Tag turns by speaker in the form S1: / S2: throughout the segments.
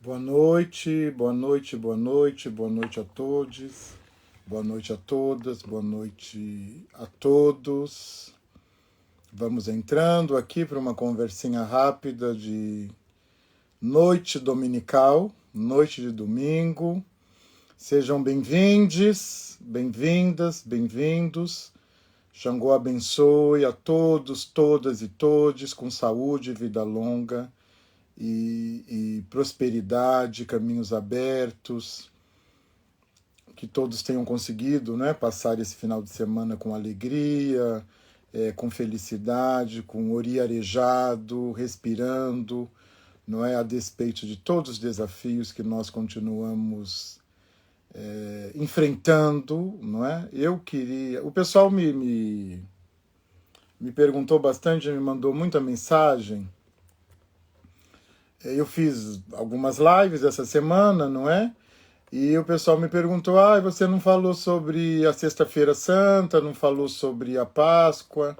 S1: Boa noite, boa noite, boa noite, boa noite a todos, boa noite a todas, boa noite a todos. Vamos entrando aqui para uma conversinha rápida de noite dominical, noite de domingo. Sejam bem-vindes, bem-vindas, bem-vindos. Xangô abençoe a todos, todas e todes com saúde, vida longa e prosperidade, caminhos abertos, que todos tenham conseguido, né, passar esse final de semana com alegria, com felicidade, com ori arejado, respirando, não é, a despeito de todos os desafios que nós continuamos enfrentando, não é? Eu queria... O pessoal me perguntou bastante, me mandou muita mensagem. Eu fiz algumas lives essa semana, não é? E o pessoal me perguntou, você não falou sobre a Sexta-feira Santa, não falou sobre a Páscoa.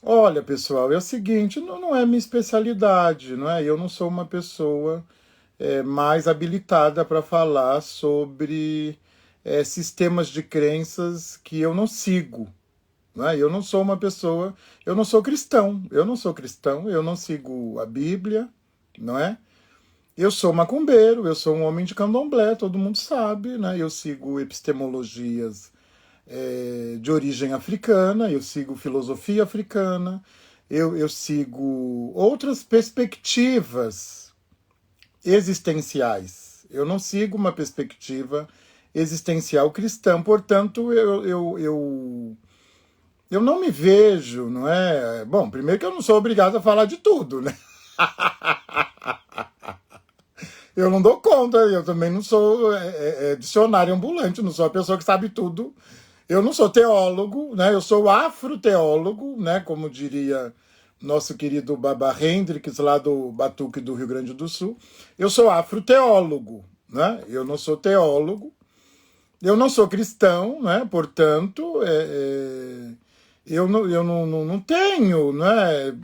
S1: Olha, pessoal, é o seguinte, não é minha especialidade, não é? Eu não sou uma pessoa mais habilitada para falar sobre sistemas de crenças que eu não sigo. Não é? Eu não sou uma pessoa, eu não sou cristão, eu não sigo a Bíblia, não é? Eu sou macumbeiro, eu sou um homem de candomblé, todo mundo sabe, né? Eu sigo epistemologias de origem africana, eu sigo filosofia africana, eu sigo outras perspectivas existenciais. Eu não sigo uma perspectiva existencial cristã, portanto, eu não me vejo, não é? Bom, primeiro que eu não sou obrigado a falar de tudo, né? Eu não dou conta, eu também não sou dicionário ambulante, não sou a pessoa que sabe tudo. Eu não sou teólogo, né? Eu sou afroteólogo, né? Como diria nosso querido Baba Hendrix, lá do Batuque do Rio Grande do Sul. Eu sou afroteólogo, né? Eu não sou teólogo, eu não sou cristão, né? Portanto, eu não tenho, né?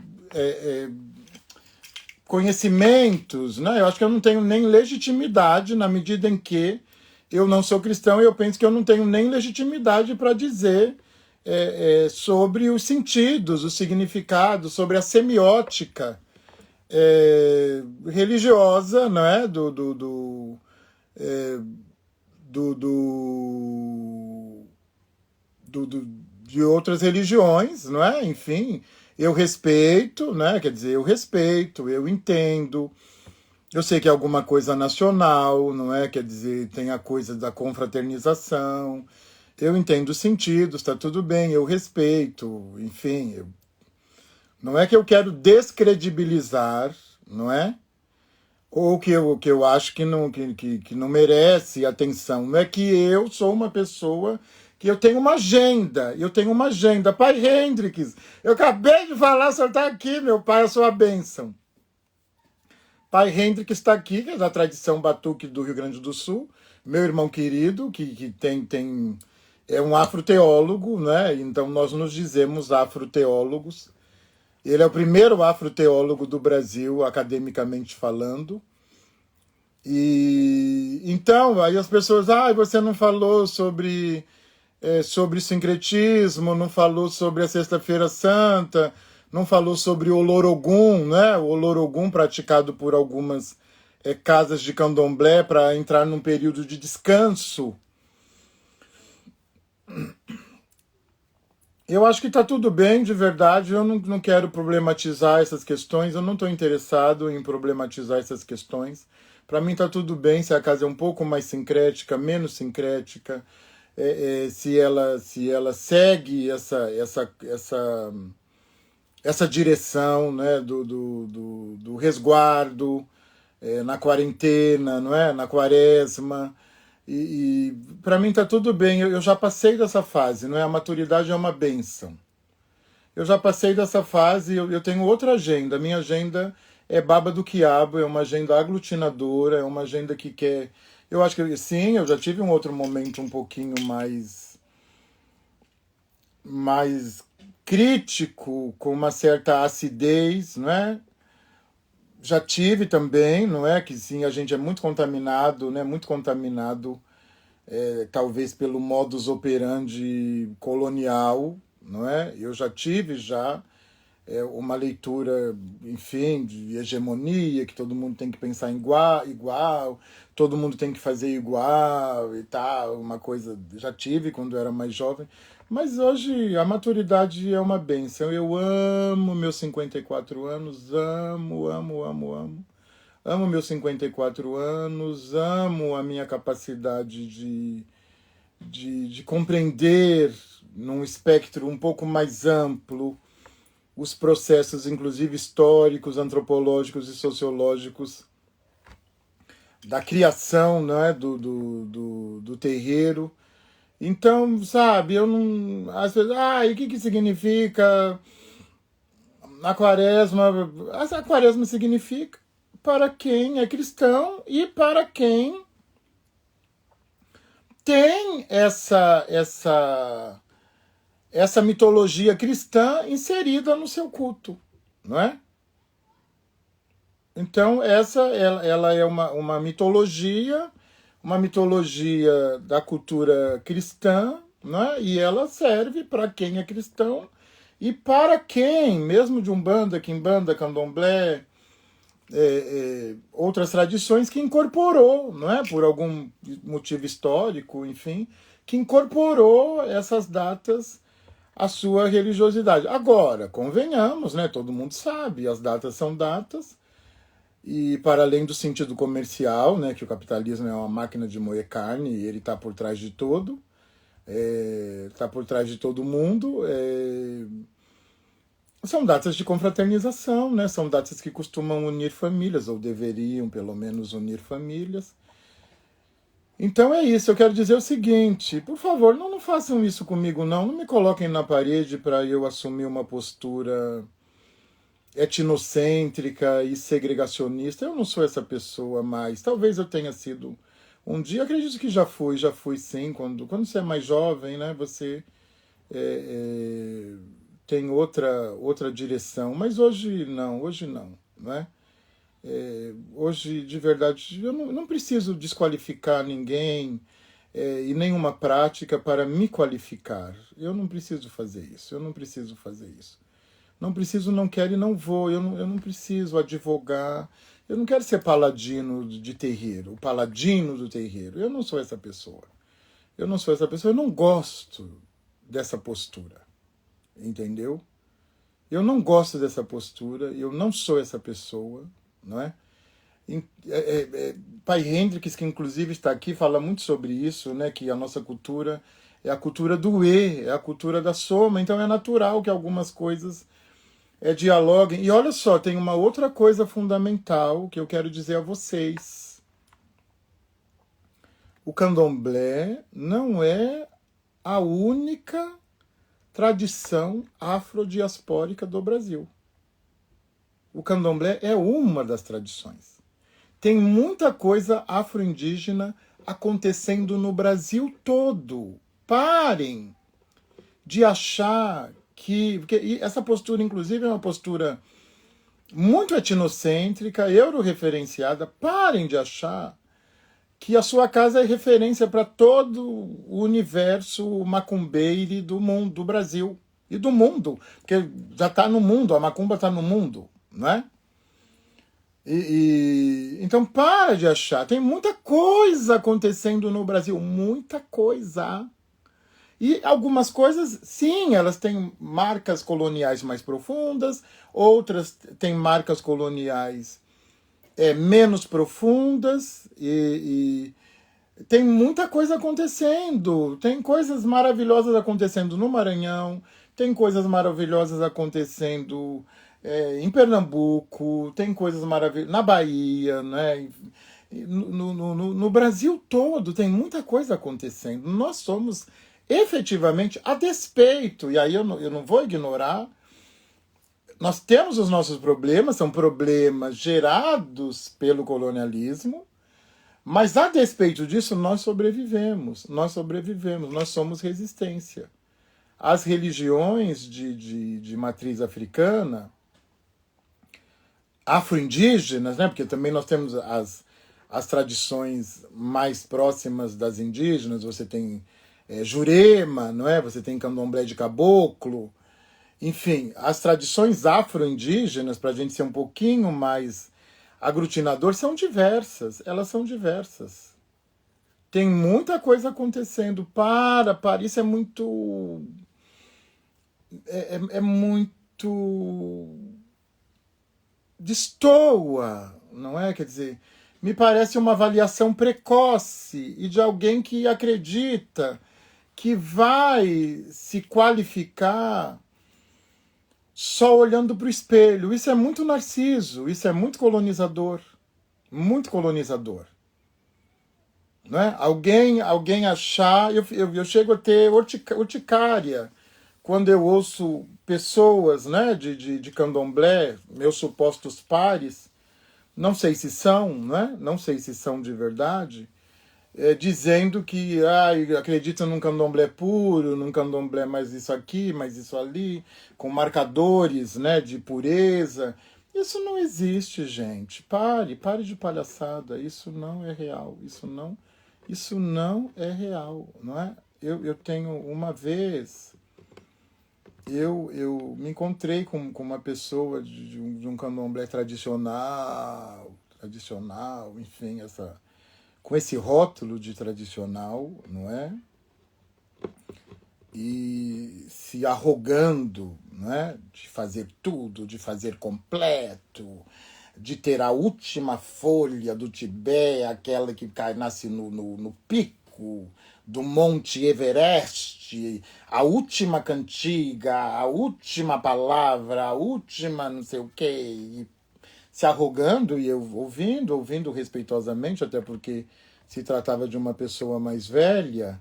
S1: Conhecimentos, né? Eu acho que eu não tenho nem legitimidade na medida em que eu não sou cristão e eu penso que eu não tenho nem legitimidade para dizer sobre os sentidos, os significados, sobre a semiótica religiosa, não é? De outras religiões, não é? Enfim, eu respeito, né? Quer dizer, eu respeito, eu entendo. Eu sei que é alguma coisa nacional, não é? Quer dizer, tem a coisa da confraternização. Eu entendo os sentidos, está tudo bem, eu respeito, enfim. Não é que eu quero descredibilizar, não é? Ou que eu acho que não merece atenção. Não é que eu sou uma pessoa que eu tenho uma agenda. Eu tenho uma agenda. Pai Hendrix, eu acabei de falar, o senhor está aqui, meu pai, a sua bênção. Pai Hendrix está aqui, que é da tradição Batuque do Rio Grande do Sul, meu irmão querido, que é um afroteólogo, né? Então nós nos dizemos afroteólogos. Ele é o primeiro afroteólogo do Brasil, academicamente falando. E então, aí as pessoas, você não falou sobre sincretismo, não falou sobre a Sexta-feira Santa, não falou sobre o Olorogum, né? O Olorogum praticado por algumas casas de candomblé para entrar num período de descanso. Eu acho que está tudo bem, de verdade. Eu não quero problematizar essas questões, eu não estou interessado em problematizar essas questões. Para mim está tudo bem se a casa é um pouco mais sincrética, menos sincrética, se ela segue essa direção, né, do resguardo na quarentena, não é? Na quaresma. E para mim está tudo bem, eu já passei dessa fase, não é? A maturidade é uma bênção. Eu já passei dessa fase, eu tenho outra agenda. A minha agenda é baba do quiabo, é uma agenda aglutinadora, é uma agenda que quer... Eu acho que, sim, eu já tive um outro momento um pouquinho mais crítico, com uma certa acidez, não é? Já tive também, não é? Que sim, a gente é muito contaminado, né? Muito contaminado, talvez pelo modus operandi colonial, não é? Eu já tive já uma leitura, enfim, de hegemonia, que todo mundo tem que pensar igual, todo mundo tem que fazer igual e tal, uma coisa, já tive quando era mais jovem, mas hoje a maturidade é uma bênção. Eu amo meus 54 anos, amo, amo, amo, amo. Amo meus 54 anos, amo a minha capacidade de compreender num espectro um pouco mais amplo os processos, inclusive históricos, antropológicos e sociológicos da criação, né, do terreiro. Então, sabe, eu não. Às vezes, e o que, que significa a quaresma? A quaresma significa para quem é cristão e para quem tem essa mitologia cristã inserida no seu culto, não é? Então, ela é uma mitologia da cultura cristã, né? E ela serve para quem é cristão e para quem, mesmo de Umbanda, Quimbanda, Candomblé, outras tradições que incorporou, não é? Por algum motivo histórico, enfim, que incorporou essas datas à sua religiosidade. Agora, convenhamos, né? Todo mundo sabe, as datas são datas. E para além do sentido comercial, né, que o capitalismo é uma máquina de moer carne e ele está por trás de tudo, está por trás de todo mundo, são datas de confraternização, né, são datas que costumam unir famílias, ou deveriam pelo menos unir famílias. Então é isso, eu quero dizer o seguinte, por favor, não façam isso comigo não me coloquem na parede para eu assumir uma postura etnocêntrica e segregacionista. Eu não sou essa pessoa mais. Talvez eu tenha sido um dia, acredito que já fui sim, quando você é mais jovem, né, você tem outra direção, mas hoje não é? Hoje, de verdade, eu não preciso desqualificar ninguém e nenhuma prática para me qualificar. Eu não preciso fazer isso, eu não preciso fazer isso. Não preciso, não quero e não vou. Eu não preciso advogar. Eu não quero ser paladino de terreiro, o paladino do terreiro. Eu não sou essa pessoa. Eu não sou essa pessoa. Eu não gosto dessa postura. Entendeu? Eu não gosto dessa postura. Eu não sou essa pessoa. Não é? Pai Hendrix, que inclusive está aqui, fala muito sobre isso, né? Que a nossa cultura é a cultura do E, é a cultura da soma. Então é natural que algumas coisas dialoguem. E olha só, tem uma outra coisa fundamental que eu quero dizer a vocês. O candomblé não é a única tradição afrodiaspórica do Brasil. O candomblé é uma das tradições. Tem muita coisa afro-indígena acontecendo no Brasil todo. Parem de achar porque essa postura, inclusive, é uma postura muito etnocêntrica, euroreferenciada. Parem de achar que a sua casa é referência para todo o universo macumbeire do mundo, do Brasil e do mundo, porque já está no mundo, a macumba está no mundo, não é? Então para de achar, tem muita coisa acontecendo no Brasil, muita coisa. E algumas coisas, sim, elas têm marcas coloniais mais profundas, outras têm marcas coloniais menos profundas, e tem muita coisa acontecendo. Tem coisas maravilhosas acontecendo no Maranhão, tem coisas maravilhosas acontecendo em Pernambuco, tem coisas maravilhosas na Bahia, né? No Brasil todo tem muita coisa acontecendo. Nós somos efetivamente, a despeito, e aí eu não vou ignorar, nós temos os nossos problemas, são problemas gerados pelo colonialismo, mas a despeito disso nós sobrevivemos, nós somos resistência. As religiões de matriz africana, afro-indígenas, né? Porque também nós temos as tradições mais próximas das indígenas, você tem Jurema, não é? Você tem Candomblé de Caboclo, enfim, as tradições afro-indígenas, para a gente ser um pouquinho mais aglutinador, são diversas, elas são diversas. Tem muita coisa acontecendo, isso é muito, é muito destoa, não é? Quer dizer, me parece uma avaliação precoce e de alguém que acredita que vai se qualificar só olhando para o espelho. Isso é muito narciso, isso é muito colonizador. Muito colonizador. Não é? Alguém achar. Eu chego a ter urticária quando eu ouço pessoas, né, de candomblé, meus supostos pares, não sei se são, né, não sei se são de verdade, dizendo que acreditam num candomblé puro, num candomblé mais isso aqui, mais isso ali, com marcadores, né, de pureza. Isso não existe, gente. Pare de palhaçada. Isso não é real. Isso não é real, não é? Eu tenho uma vez, eu me encontrei com uma pessoa de um candomblé tradicional, enfim, com esse rótulo de tradicional, não é? E se arrogando, não é? De fazer tudo, de fazer completo, de ter a última folha do Tibete, aquela que nasce no pico do Monte Everest, a última cantiga, a última palavra, a última não sei o quê, se arrogando, e eu ouvindo respeitosamente, até porque se tratava de uma pessoa mais velha,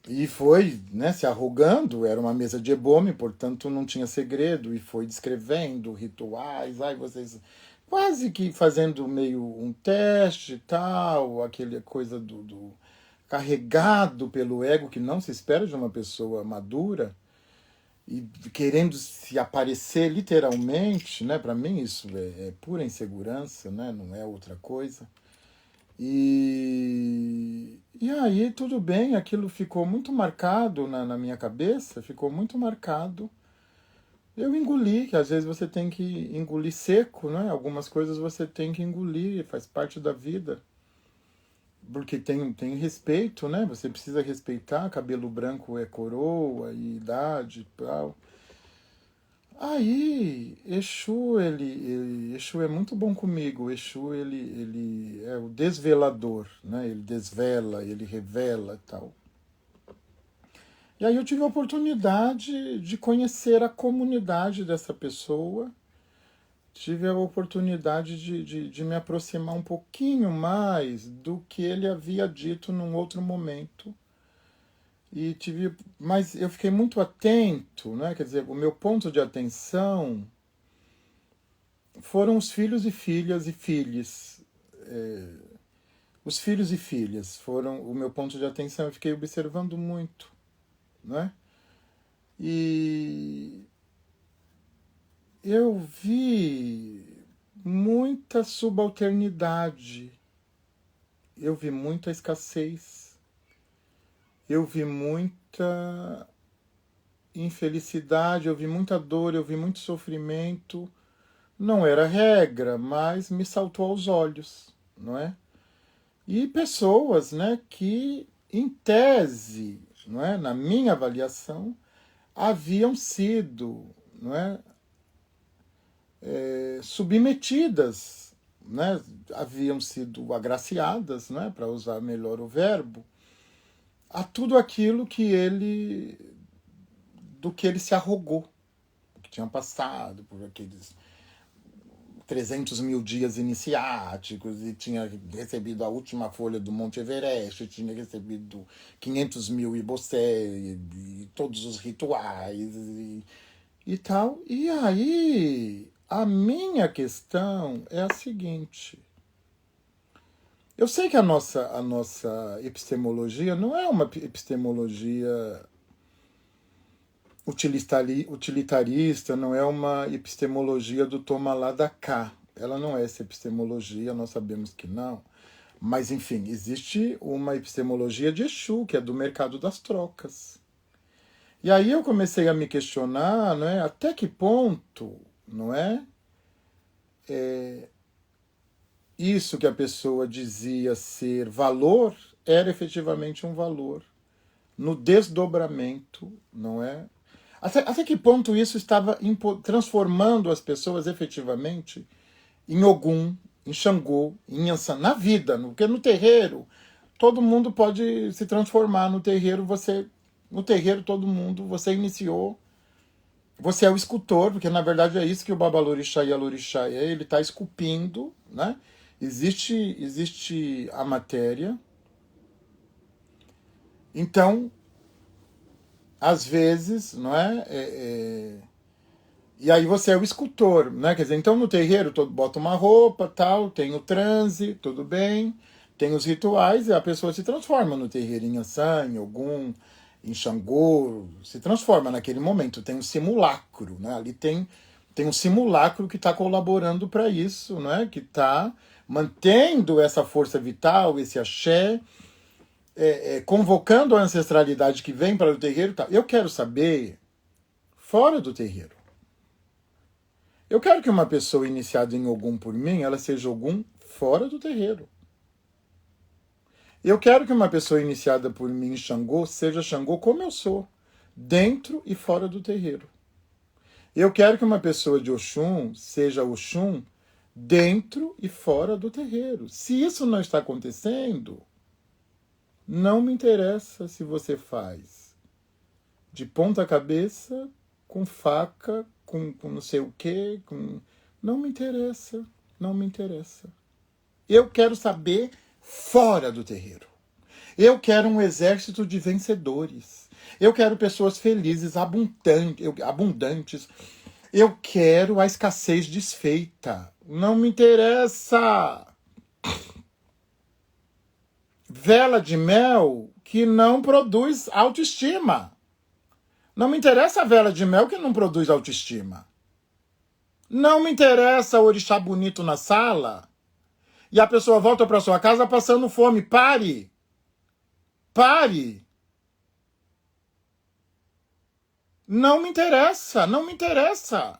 S1: e foi, né, se arrogando, era uma mesa de ebome, portanto não tinha segredo, e foi descrevendo rituais, vocês quase que fazendo meio um teste e tal, aquele coisa do carregado pelo ego que não se espera de uma pessoa madura, e querendo se aparecer literalmente, né? Para mim isso é pura insegurança, né? Não é outra coisa. E aí tudo bem, aquilo ficou muito marcado na minha cabeça, ficou muito marcado. Eu engoli, que às vezes você tem que engolir seco, né? Algumas coisas você tem que engolir, faz parte da vida. Porque tem respeito, né? Você precisa respeitar, cabelo branco é coroa, e idade e tal. Aí, Exu é muito bom comigo. Exu, ele é o desvelador, né? Ele desvela, ele revela e tal. E aí eu tive a oportunidade de conhecer a comunidade dessa pessoa, tive a oportunidade de me aproximar um pouquinho mais do que ele havia dito num outro momento. Mas eu fiquei muito atento, né? Quer dizer, o meu ponto de atenção foram os filhos e filhas e filhos. Os filhos e filhas foram o meu ponto de atenção. Eu fiquei observando muito, né? E eu vi muita subalternidade, eu vi muita escassez, eu vi muita infelicidade, eu vi muita dor, eu vi muito sofrimento. Não era regra, mas me saltou aos olhos, não é? E pessoas, né, que em tese, não é, na minha avaliação, haviam sido, não é, submetidas, né, haviam sido agraciadas, né, para usar melhor o verbo, a tudo aquilo do que ele se arrogou, que tinha passado por aqueles 300 mil dias iniciáticos, e tinha recebido a última folha do Monte Everest, tinha recebido 500 mil ibocé, e todos os rituais e tal. E aí, a minha questão é a seguinte. Eu sei que a nossa epistemologia não é uma epistemologia utilitarista, não é uma epistemologia do toma lá da cá. Ela não é essa epistemologia, nós sabemos que não. Mas, enfim, existe uma epistemologia de Exu, que é do mercado das trocas. E aí eu comecei a me questionar, não é, até que ponto, não é, isso que a pessoa dizia ser valor era efetivamente um valor no desdobramento, não é? Até que ponto isso estava transformando as pessoas efetivamente em Ogum, em Xangô, em Yansan, na vida, porque no terreiro todo mundo pode se transformar. No terreiro todo mundo, você iniciou, você é o escultor, porque na verdade é isso que o Babalorixá e a Lorixá é, ele está esculpindo, né? Existe a matéria. Então, às vezes, não e aí você é o escultor, né? Quer dizer, então no terreiro todo bota uma roupa, tal, tem o transe, tudo bem, tem os rituais e a pessoa se transforma no terreiro em Yansan, em Ogum, em Xangô, se transforma naquele momento, tem um simulacro, né? Ali tem um simulacro que está colaborando para isso, né? Que está mantendo essa força vital, esse axé, convocando a ancestralidade que vem para o terreiro. Tá? Eu quero saber, fora do terreiro, eu quero que uma pessoa iniciada em Ogum por mim, ela seja Ogum fora do terreiro. Eu quero que uma pessoa iniciada por mim em Xangô seja Xangô como eu sou, dentro e fora do terreiro. Eu quero que uma pessoa de Oxum seja Oxum dentro e fora do terreiro. Se isso não está acontecendo, não me interessa se você faz de ponta cabeça, com faca, com não sei o quê, não me interessa, não me interessa. Eu quero saber fora do terreiro. Eu quero um exército de vencedores. Eu quero pessoas felizes, abundantes. Eu quero a escassez desfeita. Não me interessa. Vela de mel que não produz autoestima. Não me interessa a vela de mel que não produz autoestima. Não me interessa o orixá bonito na sala e a pessoa volta para sua casa passando fome. Pare! Pare! Não me interessa, não me interessa.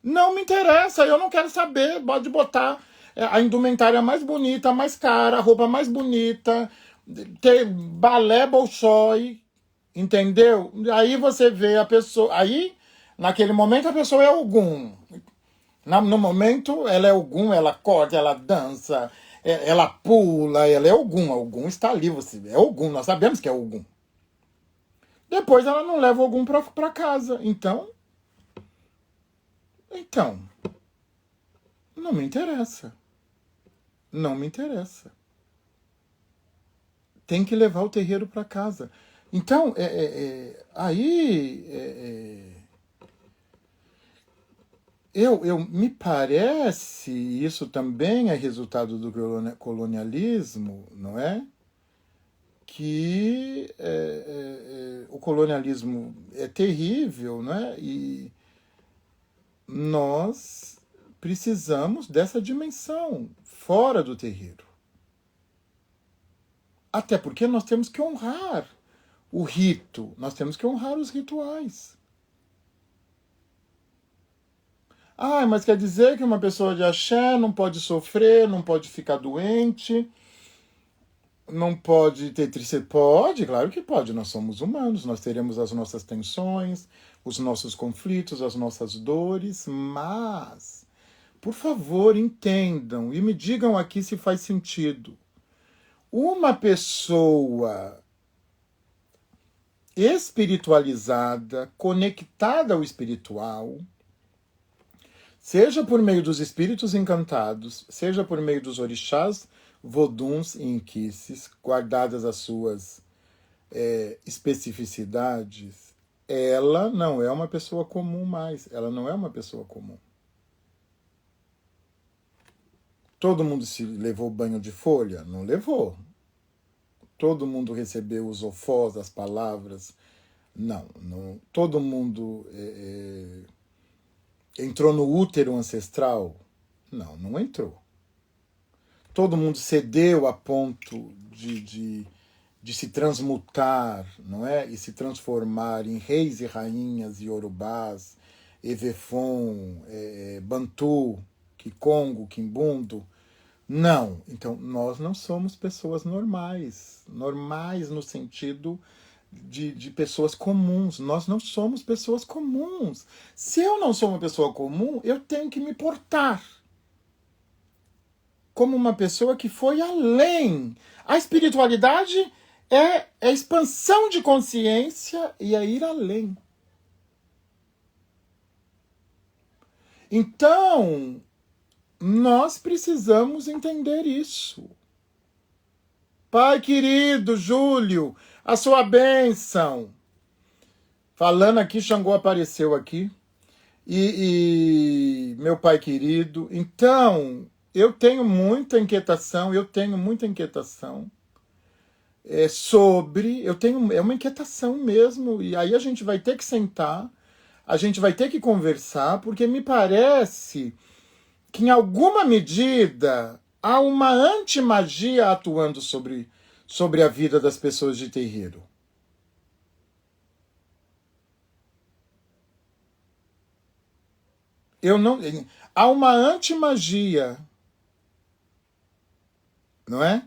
S1: Não me interessa, eu não quero saber. Pode botar a indumentária mais bonita, mais cara, a roupa mais bonita, ter balé Bolshoi, entendeu? Aí você vê a pessoa. Aí, naquele momento, a pessoa é Ogum. No momento, ela é Ogum, ela corta, ela dança, ela pula, ela é Ogum. A Ogum está ali, você é Ogum, nós sabemos que é Ogum. Depois ela não leva Ogum para casa. Então, não me interessa. Não me interessa. Tem que levar o terreiro para casa. Então, eu me parece, isso também é resultado do colonialismo, não é? Que o colonialismo é terrível, não é? E nós precisamos dessa dimensão fora do terreiro. Até porque nós temos que honrar o rito, nós temos que honrar os rituais. Ah, mas quer dizer que uma pessoa de axé não pode sofrer, não pode ficar doente, não pode ter tristeza? Pode, claro que pode. Nós somos humanos, nós teremos as nossas tensões, os nossos conflitos, as nossas dores, mas, por favor, entendam e me digam aqui se faz sentido. Uma pessoa espiritualizada, conectada ao espiritual, seja por meio dos espíritos encantados, seja por meio dos orixás, voduns e inquices, guardadas as suas especificidades, ela não é uma pessoa comum mais. Ela não é uma pessoa comum. Todo mundo se levou banho de folha? Não levou. Todo mundo recebeu os ofós, as palavras, Não, todo mundo entrou no útero ancestral? Não, não entrou. Todo mundo cedeu a ponto de se transmutar, não é? E se transformar em reis e rainhas iorubás, Evefon, Bantu, Kikongo, Kimbundo. Não. Então, nós não somos pessoas normais. Normais no sentido de pessoas comuns. Nós não somos pessoas comuns. Se eu não sou uma pessoa comum, eu tenho que me portar como uma pessoa que foi além. A espiritualidade é a expansão de consciência e é ir além. Então, nós precisamos entender isso. Pai querido, Júlio, a sua bênção. Falando aqui, Xangô apareceu aqui. E meu pai querido. Então, eu tenho muita inquietação sobre. É uma inquietação mesmo. E aí a gente vai ter que sentar, a gente vai ter que conversar, porque me parece que em alguma medida há uma antimagia atuando sobre a vida das pessoas de terreiro. Eu não, há uma antimagia, não é?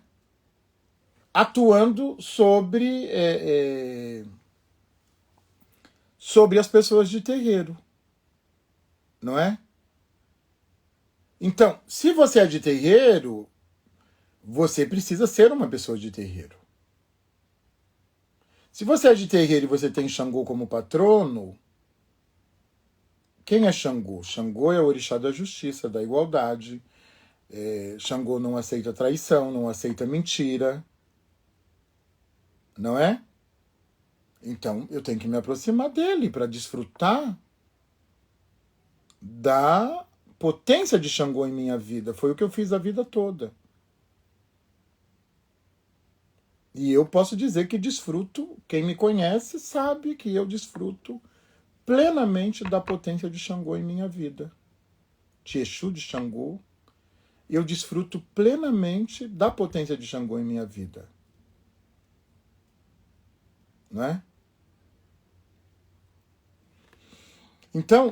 S1: Atuando sobre as pessoas de terreiro, não é? Então, se você é de terreiro, você precisa ser uma pessoa de terreiro. Se você é de terreiro e você tem Xangô como patrono, quem é Xangô? Xangô é o orixá da justiça, da igualdade. Xangô não aceita traição, não aceita mentira, não é? Então eu tenho que me aproximar dele para desfrutar da potência de Xangô em minha vida. Foi o que eu fiz a vida toda. E eu posso dizer que desfruto, quem me conhece sabe que eu desfruto plenamente da potência de Xangô em minha vida. Tiexu de Xangô, eu desfruto plenamente da potência de Xangô em minha vida. Não é? Então,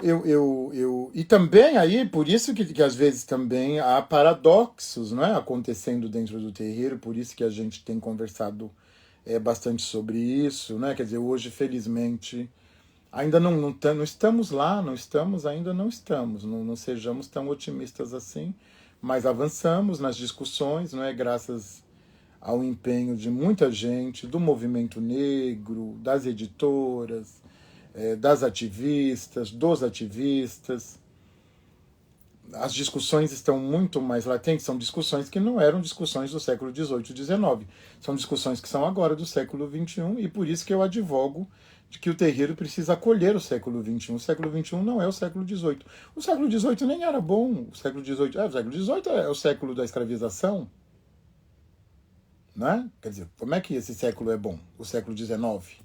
S1: e também aí, por isso que às vezes também há paradoxos, não é? Acontecendo dentro do terreiro, por isso que a gente tem conversado bastante sobre isso, né? Quer dizer, hoje, felizmente, ainda não estamos lá, não estamos, não sejamos tão otimistas assim, mas avançamos nas discussões, não é? Graças ao empenho de muita gente, do movimento negro, das editoras, das ativistas, dos ativistas. As discussões estão muito mais latentes, são discussões que não eram discussões do século XVIII e XIX, são discussões que são agora do século XXI, e por isso que eu advogo de que o terreiro precisa acolher o século XXI. O século XXI não é o século XVIII. O século XVIII nem era bom. O século XVIII é o século da escravização. Não é? Quer dizer, como é que esse século é bom? O século XIX?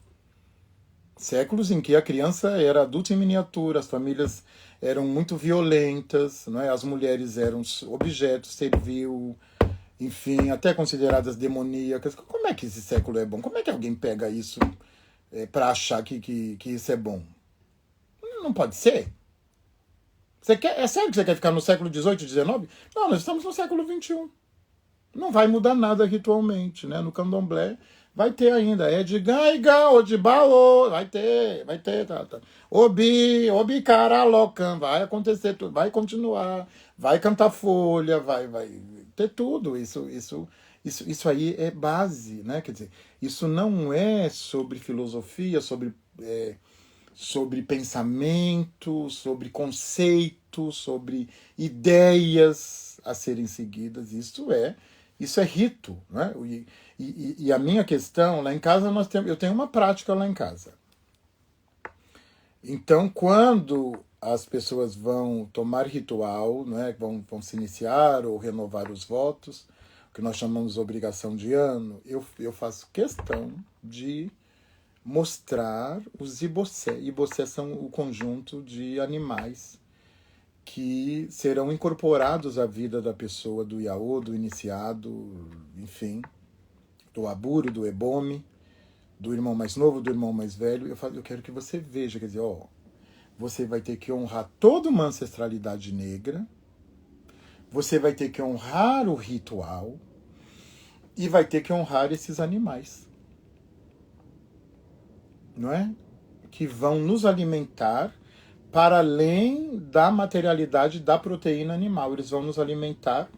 S1: Séculos em que a criança era adulta em miniatura, as famílias eram muito violentas, não é? As mulheres eram objetos, servil, enfim, até consideradas demoníacas. Como é que esse século é bom? Como é que alguém pega isso para achar que isso é bom? Não pode ser. É sério que você quer ficar no século XVIII, XIX? Não, nós estamos no século XXI. Não vai mudar nada ritualmente, né? No candomblé vai ter ainda. Edgaiga, Odibaô, vai ter, tá. Obi Caralocan, vai acontecer tudo, vai continuar, vai cantar folha, vai ter tudo. Isso aí é base, né? Quer dizer, isso não é sobre filosofia, sobre pensamento, sobre conceito, sobre ideias a serem seguidas. Isso é rito, né? E a minha questão, lá em casa, eu tenho uma prática lá em casa. Então, quando as pessoas vão tomar ritual, né, vão se iniciar ou renovar os votos, o que nós chamamos de obrigação de ano, eu faço questão de mostrar os ibocé. Ibocé são o conjunto de animais que serão incorporados à vida da pessoa, do Yaô, do iniciado, enfim, do Aburo, do Ebome, do irmão mais novo, do irmão mais velho. Eu falo, eu quero que você veja, quer dizer, ó, você vai ter que honrar toda uma ancestralidade negra, você vai ter que honrar o ritual e vai ter que honrar esses animais, não é? Que vão nos alimentar para além da materialidade da proteína animal. Eles vão nos alimentar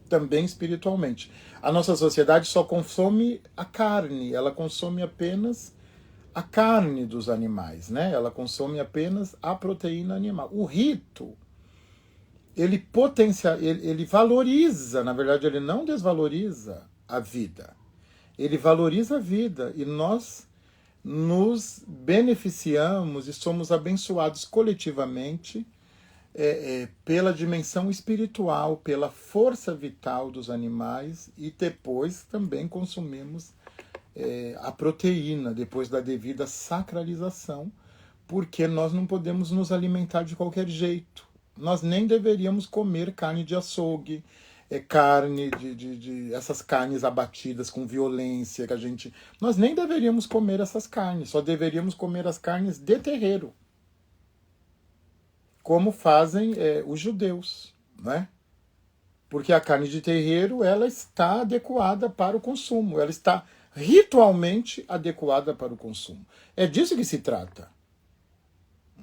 S1: também espiritualmente. A nossa sociedade só consome a carne, ela consome apenas a carne dos animais, né? Ela consome apenas a proteína animal. O rito, ele ele valoriza, na verdade ele não desvaloriza a vida. Ele valoriza a vida e nós nos beneficiamos e somos abençoados coletivamente pela dimensão espiritual, pela força vital dos animais e depois também consumimos a proteína, depois da devida sacralização, porque nós não podemos nos alimentar de qualquer jeito. Nós nem deveríamos comer carne de açougue, carne essas carnes abatidas com violência que a gente... Nós nem deveríamos comer essas carnes, só deveríamos comer as carnes de terreiro, como fazem os judeus, né? Porque a carne de terreiro, ela está adequada para o consumo, ela está ritualmente adequada para o consumo. É disso que se trata,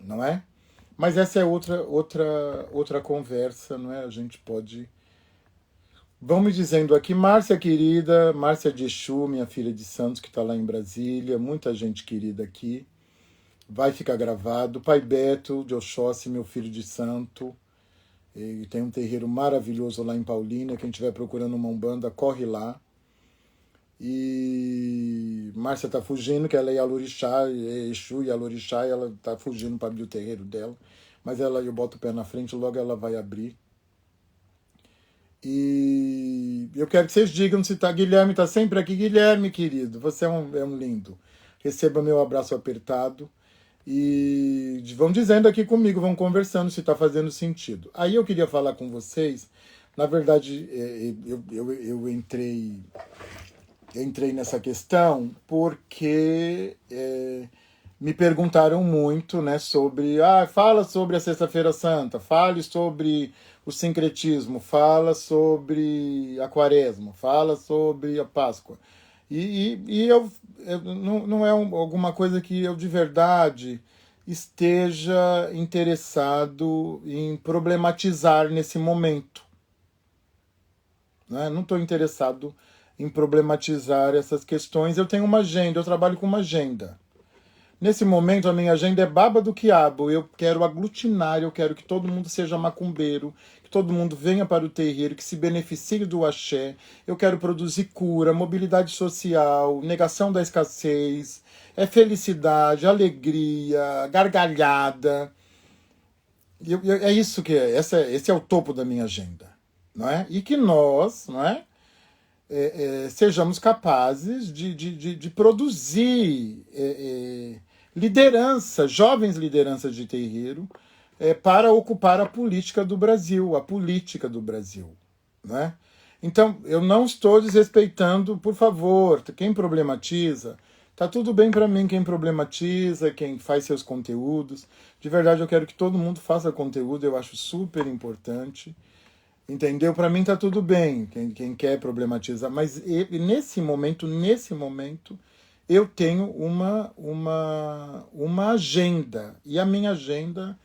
S1: não é? Mas essa é outra conversa, não é? A gente pode... Vão me dizendo aqui, Márcia querida, Márcia de Exu, minha filha de Santos, que está lá em Brasília, muita gente querida aqui. Vai ficar gravado. Pai Beto de Oxóssi, meu filho de santo. Ele tem um terreiro maravilhoso lá em Paulínia. Quem estiver procurando uma umbanda, corre lá. E Márcia está fugindo, que ela é Yalorixá, Exu e Yalorixá, e ela está fugindo para abrir o terreiro dela. Mas eu boto o pé na frente, logo ela vai abrir. E eu quero que vocês digam se tá. Guilherme está sempre aqui. Guilherme, querido, você é um lindo. Receba meu abraço apertado. E vão dizendo aqui comigo, vão conversando se está fazendo sentido. Aí eu queria falar com vocês, na verdade, eu entrei nessa questão porque me perguntaram muito, né, sobre, fala sobre a Sexta-feira Santa, fale sobre o sincretismo, fala sobre a Quaresma, fala sobre a Páscoa. E não é alguma coisa que eu de verdade esteja interessado em problematizar nesse momento. Né? Não estou interessado em problematizar essas questões. Eu tenho uma agenda, eu trabalho com uma agenda. Nesse momento, a minha agenda é baba do quiabo. Eu quero aglutinar, eu quero que todo mundo seja macumbeiro, que todo mundo venha para o terreiro, que se beneficie do axé. Eu quero produzir cura, mobilidade social, negação da escassez, felicidade, alegria, gargalhada. É isso que é. Esse é o topo da minha agenda. Não é? E que nós, não é? Sejamos capazes de produzir jovens lideranças de terreiro, para ocupar a política do Brasil, né? Então, eu não estou desrespeitando, por favor, quem problematiza, tá tudo bem para mim quem problematiza, quem faz seus conteúdos. De verdade, eu quero que todo mundo faça conteúdo, eu acho super importante. Entendeu? Para mim tá tudo bem, quem quer problematizar, mas nesse momento, eu tenho uma agenda, e a minha agenda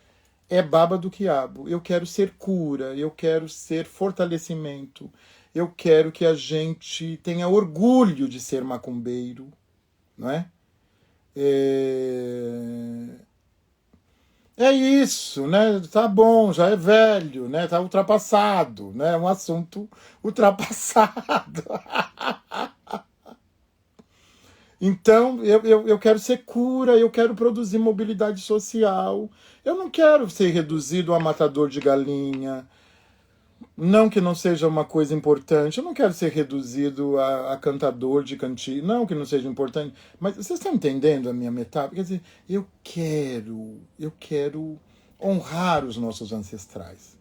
S1: é baba do quiabo. Eu quero ser cura, eu quero ser fortalecimento, eu quero que a gente tenha orgulho de ser macumbeiro, não é? É isso, né? Tá bom, já é velho, né? Tá ultrapassado, né? É um assunto ultrapassado. Então, eu quero ser cura, eu quero produzir mobilidade social. Eu não quero ser reduzido a matador de galinha. Não que não seja uma coisa importante, eu não quero ser reduzido a cantador de cantiga, não que não seja importante, mas vocês estão entendendo a minha metáfora? Quer dizer, eu quero honrar os nossos ancestrais.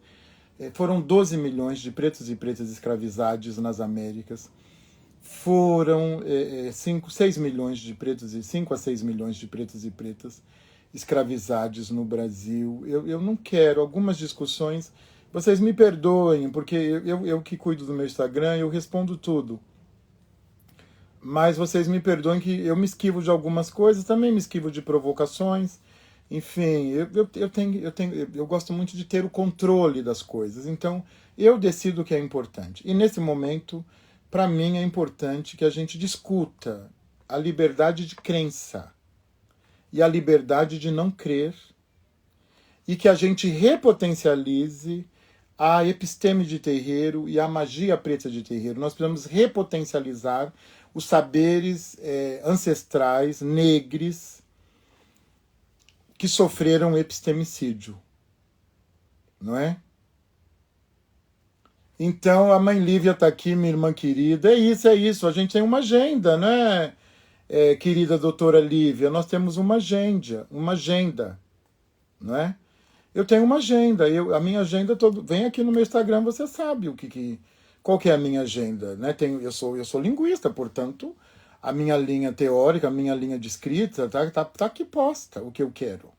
S1: Foram 12 milhões de pretos e pretas escravizados nas Américas, foram 6 milhões de pretos e 5 a 6 milhões de pretos e pretas escravizados no Brasil. Eu não quero algumas discussões. Vocês me perdoem, porque eu que cuido do meu Instagram, eu respondo tudo. Mas vocês me perdoem que eu me esquivo de algumas coisas, também me esquivo de provocações. Enfim, eu gosto muito de ter o controle das coisas. Então, eu decido o que é importante. E nesse momento, para mim, é importante que a gente discuta a liberdade de crença e a liberdade de não crer, e que a gente repotencialize a episteme de terreiro e a magia preta de terreiro. Nós precisamos repotencializar os saberes ancestrais, negros, que sofreram epistemicídio, não é? Então, a mãe Lívia está aqui, minha irmã querida. É isso. A gente tem uma agenda, né, querida doutora Lívia? Nós temos uma agenda, não é? Eu tenho uma agenda. A minha agenda vem aqui no meu Instagram, você sabe qual que é a minha agenda, né? Eu sou linguista, portanto, a minha linha teórica, a minha linha de escrita tá aqui posta, o que eu quero.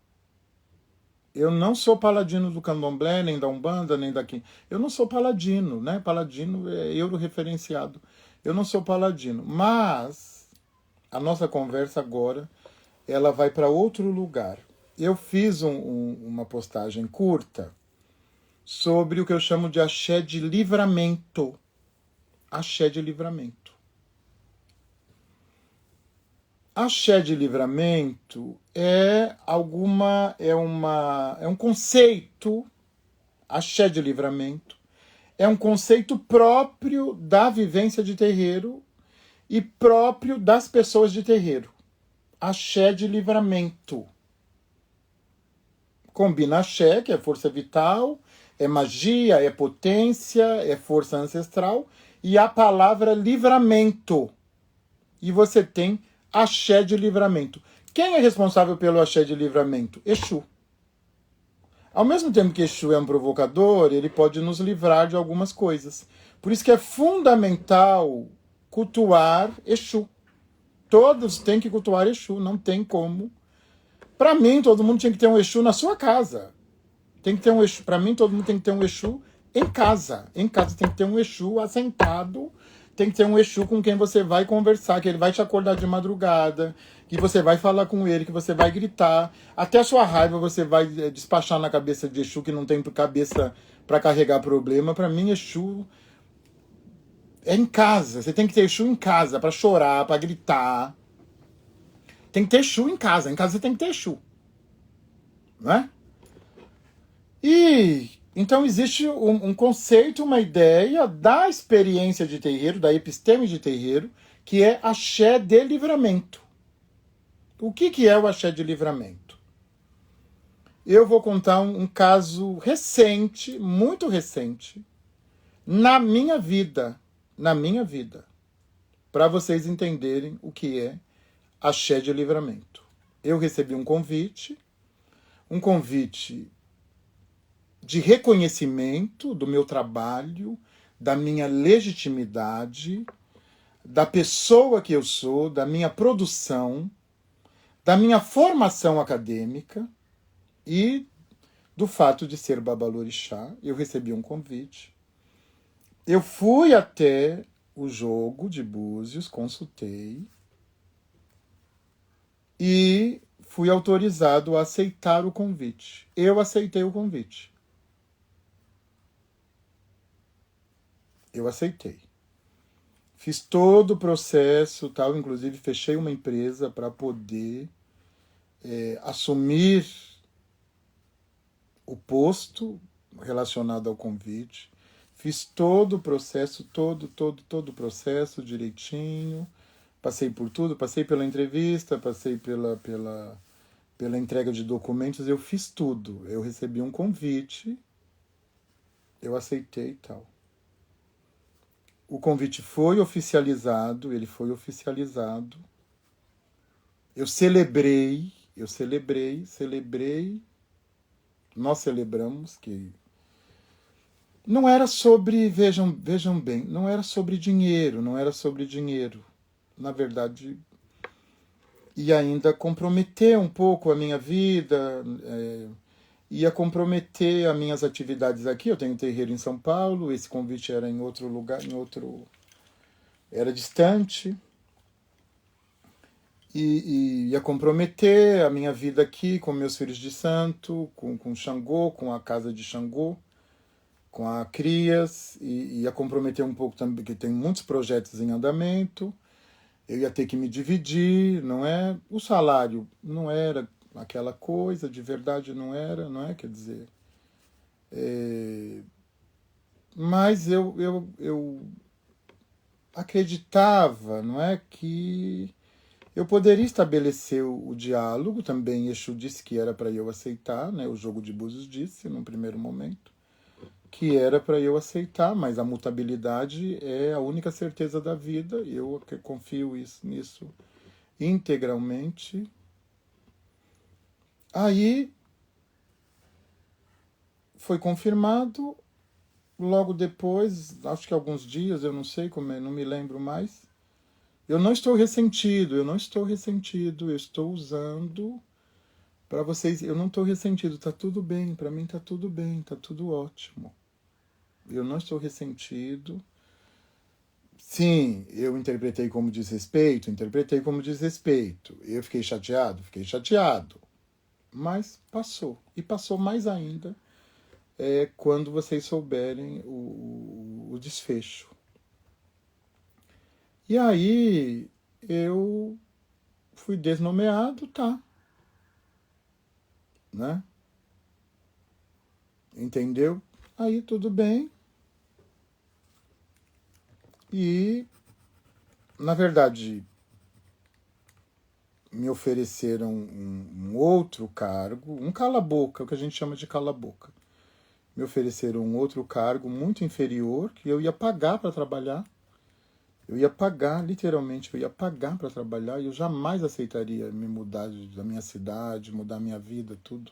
S1: Eu não sou paladino do candomblé, nem da Umbanda, nem daqui. Eu não sou paladino, né? Paladino é euro-referenciado. Eu não sou paladino. Mas a nossa conversa agora, ela vai para outro lugar. Eu fiz uma postagem curta sobre o que eu chamo de axé de livramento. Axé de livramento. Axé de livramento é um conceito, axé de livramento, é um conceito próprio da vivência de terreiro e próprio das pessoas de terreiro. Axé de livramento. Combina axé, que é força vital, é magia, é potência, é força ancestral, e a palavra livramento. E você tem axé de livramento. Quem é responsável pelo axé de livramento? Exu. Ao mesmo tempo que Exu é um provocador, ele pode nos livrar de algumas coisas. Por isso que é fundamental cultuar Exu. Todos têm que cultuar Exu, não tem como. Para mim, todo mundo tinha que ter um Exu na sua casa. Tem que ter um Exu. Para mim, todo mundo tem que ter um Exu em casa. Em casa tem que ter um Exu assentado. Tem que ter um Exu com quem você vai conversar, que ele vai te acordar de madrugada, que você vai falar com ele, que você vai gritar. Até a sua raiva você vai despachar na cabeça de Exu, que não tem cabeça para carregar problema. Para mim, Exu é em casa. Você tem que ter Exu em casa para chorar, para gritar. Tem que ter Exu em casa. Em casa você tem que ter Exu. Não é? E então existe um conceito, uma ideia da experiência de terreiro, da episteme de terreiro, que é axé de livramento. O que é o axé de livramento? Eu vou contar um caso recente, muito recente, na minha vida, para vocês entenderem o que é axé de livramento. Eu recebi um convite de reconhecimento do meu trabalho, da minha legitimidade, da pessoa que eu sou, da minha produção, da minha formação acadêmica e do fato de ser babalorixá. Eu recebi um convite. Eu fui até o jogo de Búzios, consultei e fui autorizado a aceitar o convite. Eu aceitei o convite. Eu aceitei. Fiz todo o processo, tal, inclusive fechei uma empresa para poder assumir o posto relacionado ao convite. Fiz todo o processo, todo o processo direitinho. Passei por tudo, passei pela entrevista, passei pela entrega de documentos, eu fiz tudo. Eu recebi um convite, eu aceitei e tal. O convite foi oficializado, ele foi oficializado. Eu celebrei, nós celebramos que não era sobre, vejam bem, não era sobre dinheiro, não era sobre dinheiro. Na verdade, ia ainda comprometer um pouco a minha vida, ia comprometer as minhas atividades aqui. Eu tenho um terreiro em São Paulo, esse convite era em outro lugar, era distante. E ia comprometer a minha vida aqui com meus filhos de santo, com Xangô, com a casa de Xangô, com a Crias, e ia comprometer um pouco também, que tem muitos projetos em andamento. Eu ia ter que me dividir, não é? O salário não era aquela coisa, de verdade não era, não é? Quer dizer. Mas eu acreditava, não é? Que eu poderia estabelecer o diálogo, também Exu disse que era para eu aceitar, né? O jogo de Búzios disse, num primeiro momento, que era para eu aceitar, mas a mutabilidade é a única certeza da vida, eu confio nisso integralmente. Aí foi confirmado, logo depois, acho que alguns dias, eu não sei como é, não me lembro mais. Eu não estou ressentido, eu estou usando para vocês, eu não estou ressentido, tá tudo bem, para mim tá tudo bem, tá tudo ótimo. Eu não estou ressentido. Sim, eu interpretei como desrespeito, Eu fiquei chateado, mas passou. E passou mais ainda quando vocês souberem o desfecho. E aí eu fui desnomeado, tá, né? Entendeu? Aí tudo bem. E, na verdade, me ofereceram um outro cargo, um cala-boca, o que a gente chama de cala-boca. Me ofereceram um outro cargo muito inferior, que eu ia pagar para trabalhar. Eu ia pagar, literalmente, eu ia pagar para trabalhar e eu jamais aceitaria me mudar da minha cidade, mudar minha vida, tudo.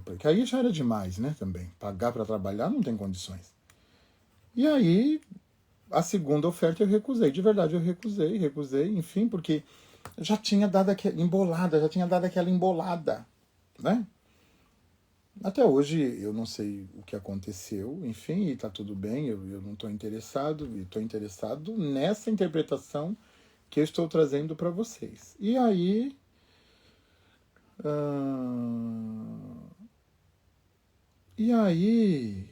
S1: Porque aí já era demais, né, também. Pagar para trabalhar não tem condições. E aí, a segunda oferta eu recusei. De verdade, eu recusei, enfim, porque já tinha dado aquela embolada, né? Até hoje eu não sei o que aconteceu, enfim, e tá tudo bem, eu não estou interessado, e estou interessado nessa interpretação que eu estou trazendo para vocês. E aí. E aí.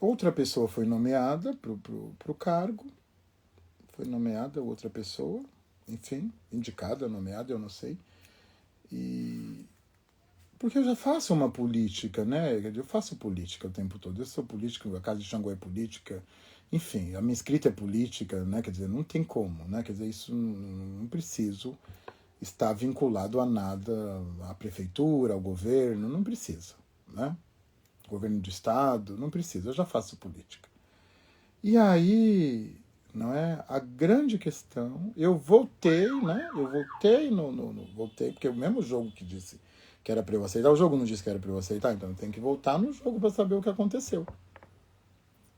S1: Outra pessoa foi nomeada pro cargo, foi nomeada outra pessoa, enfim, indicada, nomeada, eu não sei. E porque eu já faço uma política, né? Eu faço política o tempo todo. Eu sou político, a Casa de Xangô é política. Enfim, a minha escrita é política, né? Quer dizer, não tem como, né? Quer dizer, isso não preciso estar vinculado a nada, à prefeitura, ao governo, não precisa, né? Governo do estado, não precisa, eu já faço política. E aí, não é? A grande questão, eu voltei, né? Eu voltei voltei, porque é o mesmo jogo que disse que era para eu aceitar, o jogo não disse que era para eu aceitar, então eu tenho que voltar no jogo para saber o que aconteceu.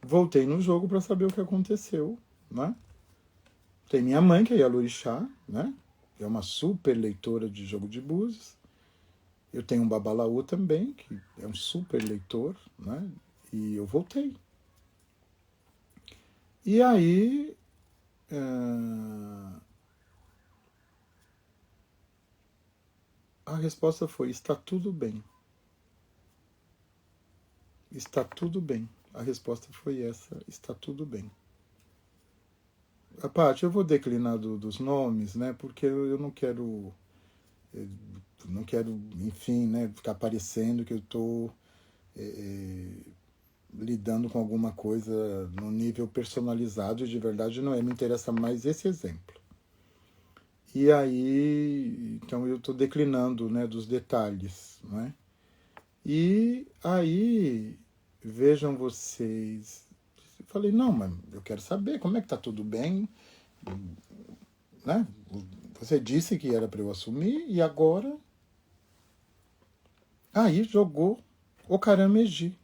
S1: Voltei no jogo para saber o que aconteceu, né? Tem minha mãe, que é a Lorixá, né? É uma super leitora de jogo de búzios. Eu tenho um babalaú também, que é um super leitor, né? E eu voltei. E aí, a resposta foi: está tudo bem. Está tudo bem. A resposta foi essa: está tudo bem. A parte, eu vou declinar dos nomes, né? Porque eu não quero, enfim, né? Ficar parecendo que eu estou lidando com alguma coisa no nível personalizado e de verdade não é. Me interessa mais esse exemplo. E aí, então eu estou declinando, né, dos detalhes, não é? E aí, vejam vocês, eu falei, não, mas eu quero saber como é que tá tudo bem, né? Você disse que era para eu assumir e agora... Aí jogou Ocarameji.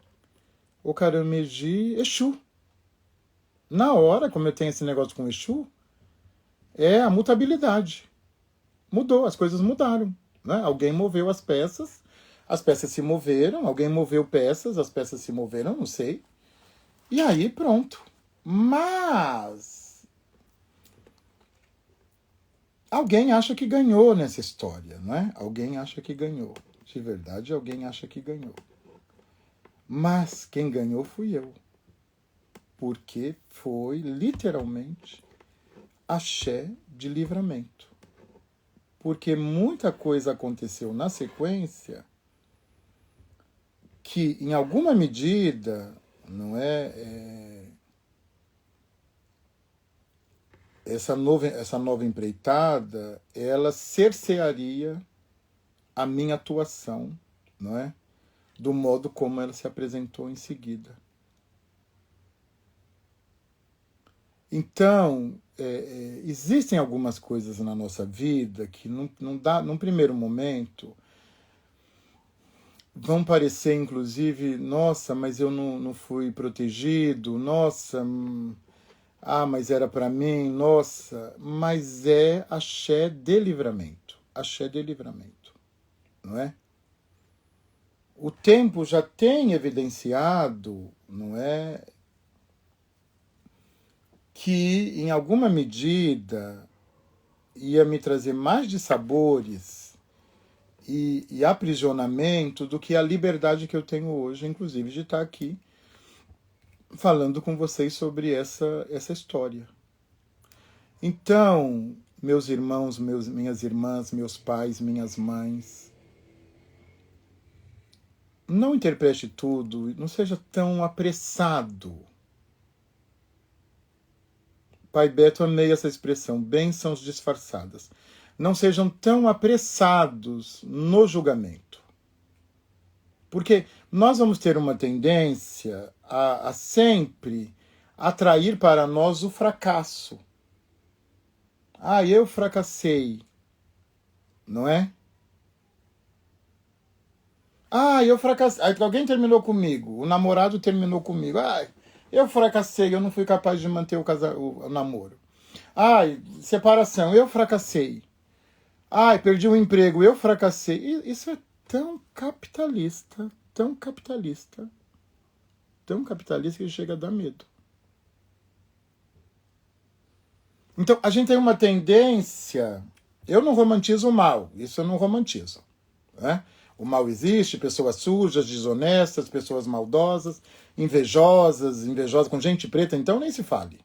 S1: Ocarameji, Exu. Na hora, como eu tenho esse negócio com Exu, é a mutabilidade. Mudou, as coisas mudaram. Né? Alguém moveu as peças se moveram, alguém moveu peças, as peças se moveram, não sei. E aí pronto. Mas alguém acha que ganhou nessa história, não é? Alguém acha que ganhou. De verdade, alguém acha que ganhou. Mas quem ganhou fui eu. Porque foi literalmente axé de livramento. Porque muita coisa aconteceu na sequência que, em alguma medida, não essa nova empreitada, ela cercearia a minha atuação, não é? Do modo como ela se apresentou em seguida. Então, existem algumas coisas na nossa vida que não dá, num primeiro momento, vão parecer, inclusive, nossa, mas eu não fui protegido, nossa, mas era para mim, nossa, mas é axé de livramento, não é? O tempo já tem evidenciado, não é, que em alguma medida ia me trazer mais dissabores e aprisionamento do que a liberdade que eu tenho hoje, inclusive de estar aqui falando com vocês sobre essa história. Então, meus irmãos, minhas irmãs, meus pais, minhas mães, não interprete tudo, não seja tão apressado. Pai Beto, amei essa expressão, bênçãos disfarçadas. Não sejam tão apressados no julgamento. Porque nós vamos ter uma tendência a sempre atrair para nós o fracasso. Eu fracassei, não é? Eu fracassei. Alguém terminou comigo, o namorado terminou comigo. Eu fracassei, eu não fui capaz de manter o namoro. Separação, eu fracassei. Perdi o emprego, eu fracassei. Isso é tão capitalista que chega a dar medo. Então, a gente tem uma tendência... Eu não romantizo o mal, isso eu não romantizo. Né? O mal existe, pessoas sujas, desonestas, pessoas maldosas, invejosas com gente preta, então nem se fale.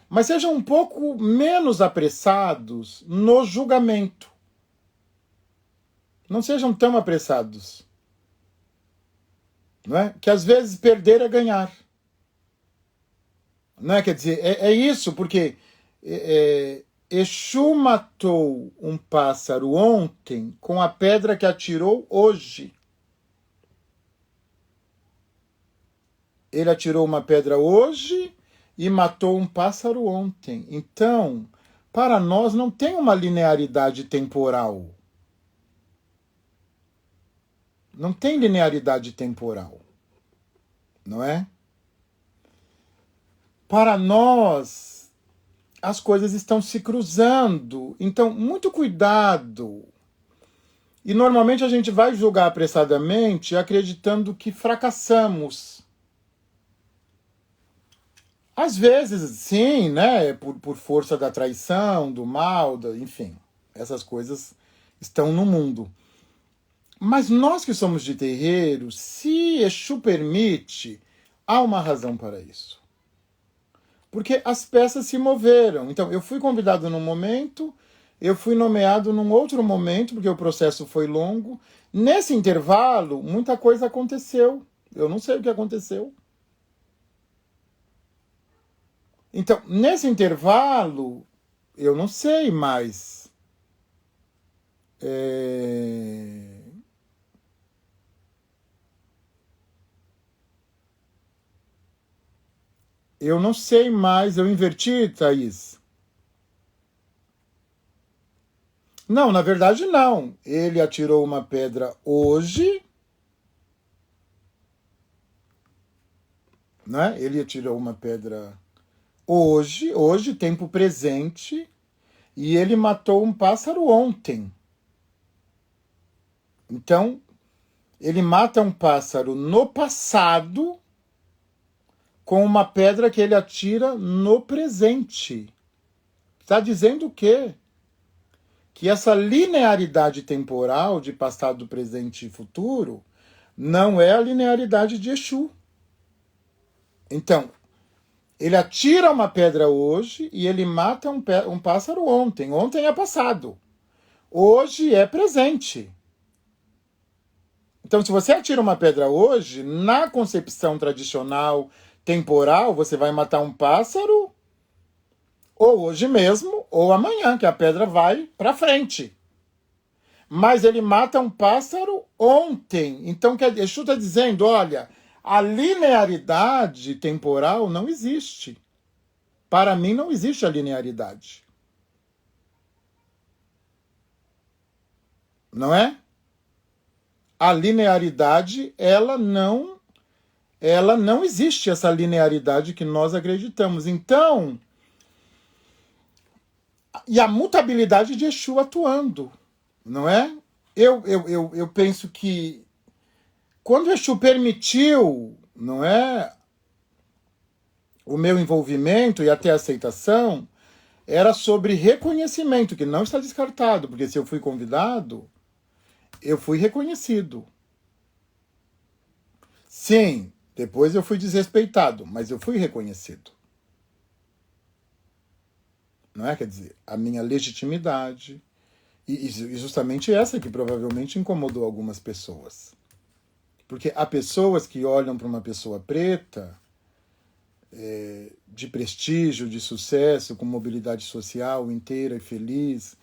S1: Mas sejam um pouco menos apressados no julgamento. Não sejam tão apressados. Não é? Que às vezes perder é ganhar. Não é? Quer dizer, é isso, porque Exu matou um pássaro ontem com a pedra que atirou hoje. Ele atirou uma pedra hoje e matou um pássaro ontem. Então, para nós não tem uma linearidade temporal. Não tem linearidade temporal. Não é? Para nós, as coisas estão se cruzando. Então, muito cuidado. E normalmente a gente vai julgar apressadamente acreditando que fracassamos. Às vezes, sim, né? Por força da traição, do mal, enfim. Essas coisas estão no mundo. Mas nós que somos de terreiro, se Exu permite, há uma razão para isso. Porque as peças se moveram. Então, eu fui convidado num momento, eu fui nomeado num outro momento, porque o processo foi longo. Nesse intervalo, muita coisa aconteceu. Eu não sei o que aconteceu. Então, nesse intervalo, eu não sei, mas é, eu não sei mais, eu inverti, Thaís. Não, na verdade não. Ele atirou uma pedra hoje, né? Ele atirou uma pedra hoje, tempo presente, e ele matou um pássaro ontem. Então, ele mata um pássaro no passado com uma pedra que ele atira no presente. Está dizendo o quê? Que essa linearidade temporal de passado, presente e futuro não é a linearidade de Exu. Então, ele atira uma pedra hoje e ele mata um pássaro ontem. Ontem é passado. Hoje é presente. Então, se você atira uma pedra hoje, na concepção tradicional temporal, você vai matar um pássaro ou hoje mesmo ou amanhã, que a pedra vai para frente. Mas ele mata um pássaro ontem. Então, Exu está dizendo, olha, a linearidade temporal não existe. Para mim, não existe a linearidade. Não é? A linearidade, ela não existe, essa linearidade que nós acreditamos. Então, e a mutabilidade de Exu atuando, não é? Eu penso que quando Exu permitiu, não é, o meu envolvimento e até a aceitação, era sobre reconhecimento, que não está descartado, porque se eu fui convidado, eu fui reconhecido. Sim, depois eu fui desrespeitado, mas eu fui reconhecido. Não é? Quer dizer, a minha legitimidade, e justamente essa que provavelmente incomodou algumas pessoas. Porque há pessoas que olham para uma pessoa preta, de prestígio, de sucesso, com mobilidade social inteira e feliz,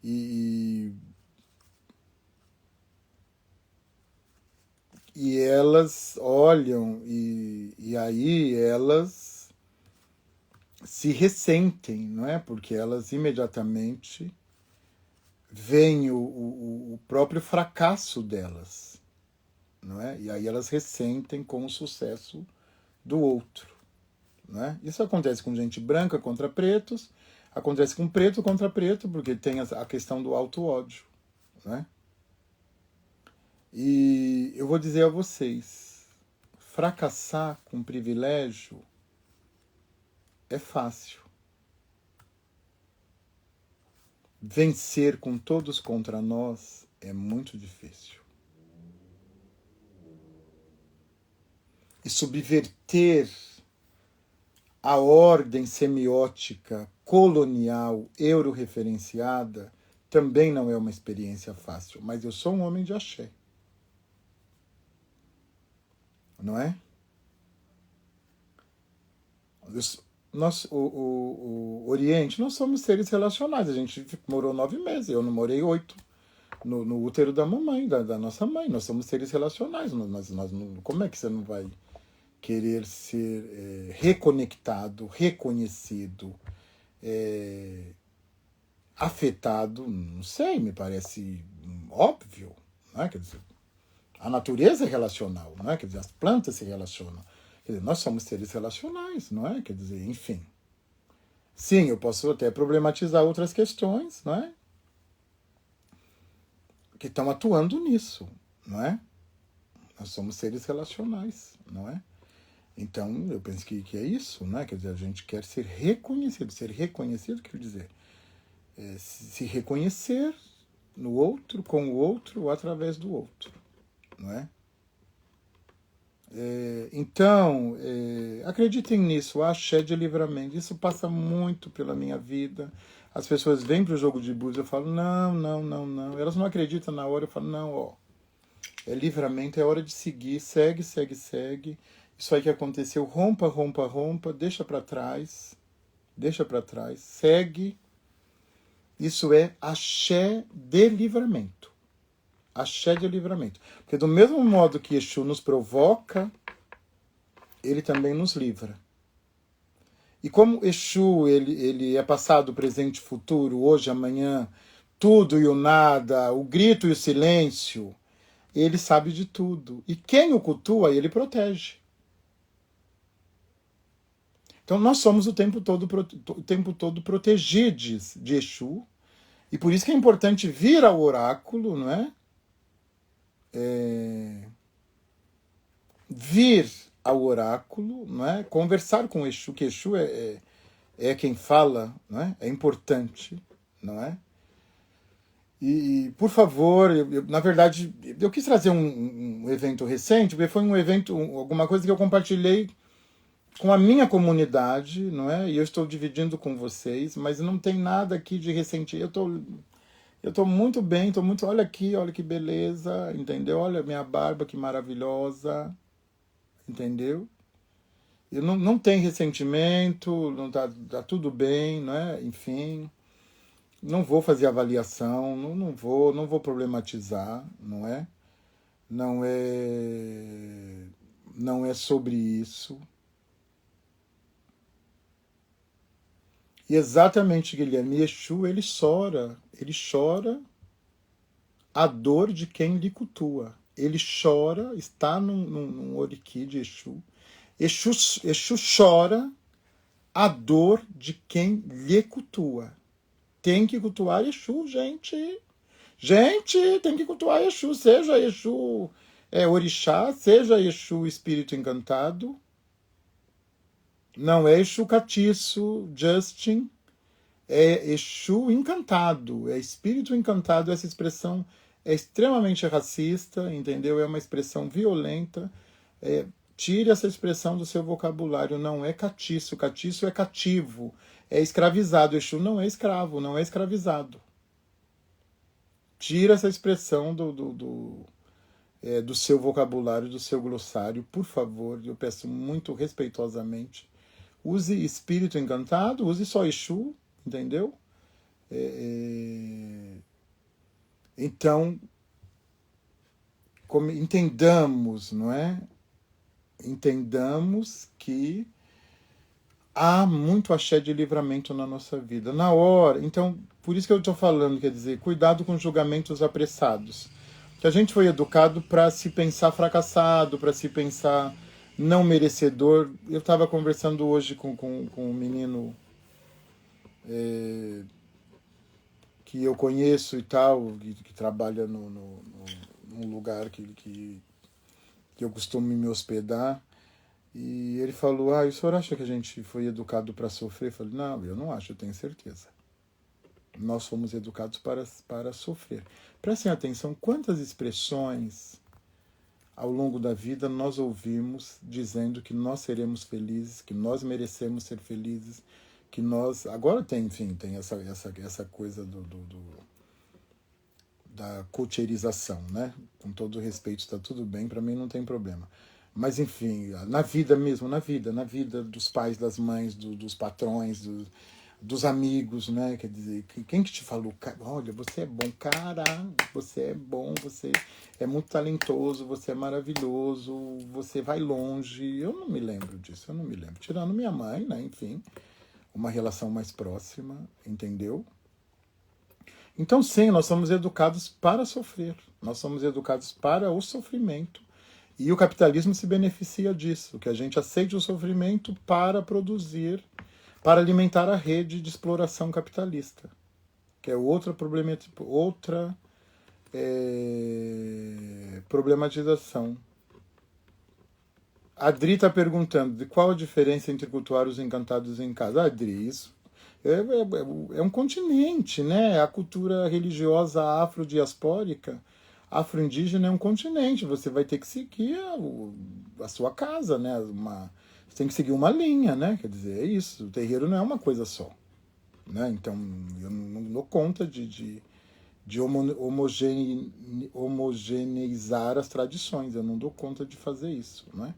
S1: e elas olham e aí elas se ressentem, não é? Porque elas imediatamente veem o próprio fracasso delas, não é? E aí elas ressentem com o sucesso do outro, não é? Isso acontece com gente branca contra pretos, acontece com preto contra preto, porque tem a questão do auto-ódio, não é? E eu vou dizer a vocês, fracassar com privilégio é fácil. Vencer com todos contra nós é muito difícil. E subverter a ordem semiótica colonial euro-referenciada também não é uma experiência fácil. Mas eu sou um homem de axé. Não é? O Oriente, nós somos seres relacionais. A gente morou 9 meses, eu não morei 8 no útero da mamãe, da nossa mãe. Nós somos seres relacionais. Como é que você não vai querer ser reconectado, reconhecido, afetado? Não sei, me parece óbvio. Não é? Quer dizer, a natureza é relacional, não é? Quer dizer, as plantas se relacionam. Quer dizer, nós somos seres relacionais, não é? Quer dizer, enfim. Sim, eu posso até problematizar outras questões, não é? Que estão atuando nisso, não é? Nós somos seres relacionais, não é? Então, eu penso que é isso, né? Quer dizer, a gente quer ser reconhecido. Ser reconhecido quer dizer se reconhecer no outro, com o outro, ou através do outro, não é? Então, acreditem nisso, o axé de livramento. Isso passa muito pela minha vida. As pessoas vêm para o jogo de búzios, eu falo, não. Elas não acreditam na hora, eu falo, não, ó. É livramento, é hora de seguir, segue. Isso aí que aconteceu, rompa, deixa para trás, segue, Isso é axé de livramento. Axé de livramento. Porque do mesmo modo que Exu nos provoca, ele também nos livra. E como Exu ele é passado, presente e futuro, hoje, amanhã, tudo e o nada, o grito e o silêncio, ele sabe de tudo. E quem o cultua, ele protege. Então nós somos o tempo todo protegidos de Exu. E por isso que é importante vir ao oráculo, não é? Vir ao oráculo, não é? Conversar com Exu, que Exu é quem fala, não é? É importante, não é? E por favor, na verdade, eu quis trazer um evento recente, porque foi um evento, alguma coisa que eu compartilhei com a minha comunidade, não é? E eu estou dividindo com vocês, mas não tem nada aqui de recente. Eu tô muito bem, tô muito. Olha aqui, olha que beleza, entendeu? Olha a minha barba, que maravilhosa, entendeu? Eu não tem ressentimento, não tá tudo bem, não é? Enfim, não vou fazer avaliação, não vou problematizar, não é? Não é, não é sobre isso. E exatamente, Guilherme, Exu, ele chora a dor de quem lhe cultua. Ele chora, está num oriqui de Exu. Exu chora a dor de quem lhe cultua. Tem que cultuar Exu, gente. Gente, tem que cultuar Exu. Seja Exu orixá, seja Exu espírito encantado. Não é Exu catiço, Justin. É Exu encantado, é espírito encantado. Essa expressão é extremamente racista, entendeu? É uma expressão violenta. Tire essa expressão do seu vocabulário. Não é catiço. Catiço é cativo, é escravizado. Exu não é escravo, não é escravizado. Tira essa expressão do seu vocabulário, do seu glossário, por favor. Eu peço muito respeitosamente. Use espírito encantado, use só Exu, entendeu? Então, entendamos, não é? Entendamos que há muito axé de livramento na nossa vida. Na hora, então, por isso que eu estou falando, quer dizer, cuidado com julgamentos apressados. Que a gente foi educado para se pensar fracassado, para se pensar não merecedor. Eu estava conversando hoje com um menino que eu conheço e tal, que trabalha num lugar que eu costumo me hospedar. E ele falou, o senhor acha que a gente foi educado para sofrer? Eu falei, não, eu não acho, eu tenho certeza. Nós fomos educados para sofrer. Prestem atenção, quantas expressões ao longo da vida nós ouvimos dizendo que nós seremos felizes, que nós merecemos ser felizes, que nós... Agora tem, enfim, tem essa coisa da coacherização, né? Com todo respeito, está tudo bem, para mim não tem problema. Mas, enfim, na vida mesmo, na vida dos pais, das mães, dos patrões, dos amigos, né? Quer dizer, quem que te falou? Olha, você é bom, cara, você é bom, você é muito talentoso, você é maravilhoso, você vai longe. Eu não me lembro disso, eu não me lembro. Tirando minha mãe, né? Enfim, uma relação mais próxima, entendeu? Então, sim, nós somos educados para sofrer, nós somos educados para o sofrimento. E o capitalismo se beneficia disso, que a gente aceite o sofrimento para produzir, para alimentar a rede de exploração capitalista, que é outra problematização. A Adri está perguntando de qual a diferença entre cultuar os encantados em casa. Adri, isso é um continente, né? A cultura religiosa afrodiaspórica, afro-indígena é um continente. Você vai ter que seguir a sua casa, né? Você tem que seguir uma linha, né? Quer dizer, é isso. O terreiro não é uma coisa só, né? Então, eu não dou conta de homogeneizar as tradições. Eu não dou conta de fazer isso, né?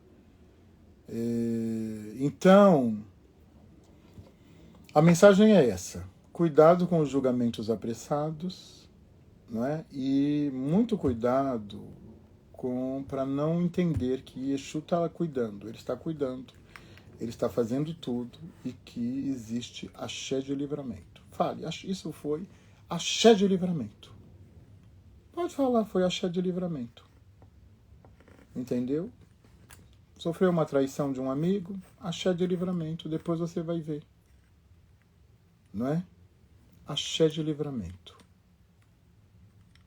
S1: Então, a mensagem é essa. Cuidado com os julgamentos apressados, não é? E muito cuidado para não entender que Exu está cuidando, ele está cuidando, ele está fazendo tudo e que existe axé de livramento. Fale, isso foi axé de livramento. Pode falar, foi axé de livramento. Entendeu? Sofreu uma traição de um amigo, axé de livramento, depois você vai ver. Não é? Axé de livramento.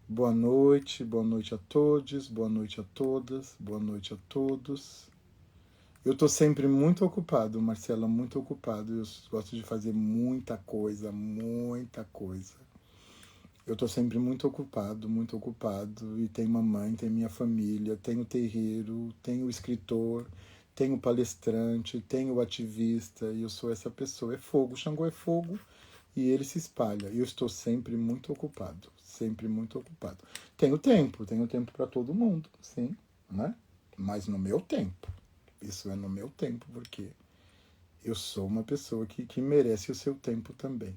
S1: Boa noite a todos, boa noite a todas, boa noite a todos. Eu estou sempre muito ocupado, Marcela, muito ocupado. Eu gosto de fazer muita coisa, muita coisa. Eu estou sempre muito ocupado, e tenho mamãe, tenho minha família, tenho terreiro, tenho escritor, tenho palestrante, tenho ativista, e eu sou essa pessoa. É fogo, Xangô é fogo, e ele se espalha. E eu estou sempre muito ocupado, sempre muito ocupado. Tenho tempo para todo mundo, sim, né? Mas no meu tempo. Isso é no meu tempo, porque eu sou uma pessoa que merece o seu tempo também.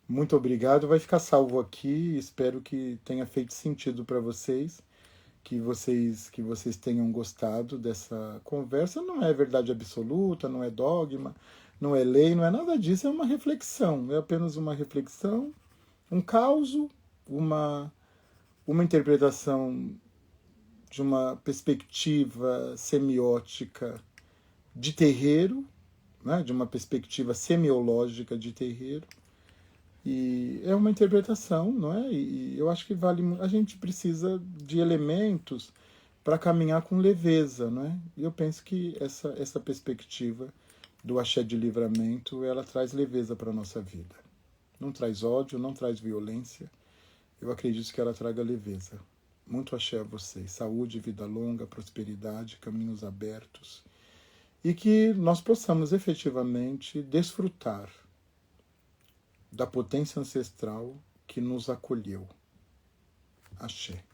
S1: Muito obrigado, vai ficar salvo aqui, espero que tenha feito sentido para vocês, que vocês tenham gostado dessa conversa. Não é verdade absoluta, não é dogma, não é lei, não é nada disso, é uma reflexão, é apenas uma reflexão, um causo, uma interpretação de uma perspectiva semiótica de terreiro, né, de uma perspectiva semiológica de terreiro. E é uma interpretação, não é? E eu acho que a gente precisa de elementos para caminhar com leveza, não é? E eu penso que essa perspectiva do axé de livramento, ela traz leveza para a nossa vida. Não traz ódio, não traz violência. Eu acredito que ela traga leveza. Muito axé a vocês. Saúde, vida longa, prosperidade, caminhos abertos. E que nós possamos efetivamente desfrutar da potência ancestral que nos acolheu. Axé.